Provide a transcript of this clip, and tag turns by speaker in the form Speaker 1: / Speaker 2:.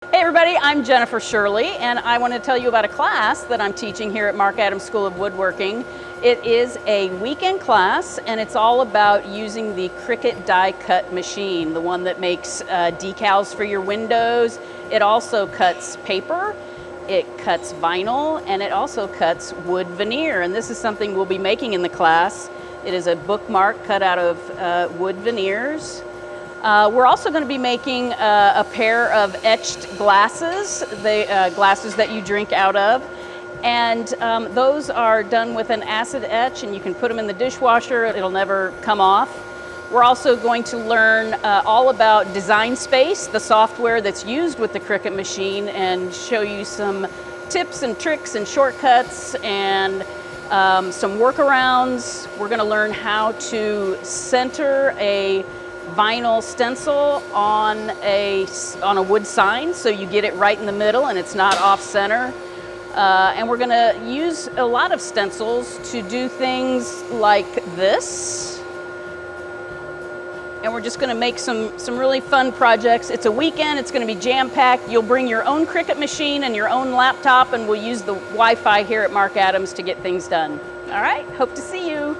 Speaker 1: Hey everybody, I'm Jennifer Shirley, and I want to tell you about a class that I'm teaching here at Marc School of Woodworking. It is a weekend class, and it's all about using the Cricut die cut machine, the one that makes decals for your windows. It also cuts paper, it cuts vinyl, and it also cuts wood veneer, and this is something we'll be making in the class. It is a bookmark cut out of wood veneers. We're also going to be making a pair of etched glasses, the glasses that you drink out of, and those are done with an acid etch, and you can put them in the dishwasher, it'll never come off. We're also going to learn all about Design Space, the software that's used with the Cricut machine, and show you some tips and tricks and shortcuts and some workarounds. We're going to learn how to center a vinyl stencil on a wood sign so you get it right in the middle and it's not off center. And we're going to use a lot of stencils to do things like this. And we're just going to make some really fun projects. It's a weekend, it's going to be jam-packed. You'll bring your own Cricut machine and your own laptop, and we'll use the Wi-Fi here at Marc Adams to get things done. All right, hope to see you.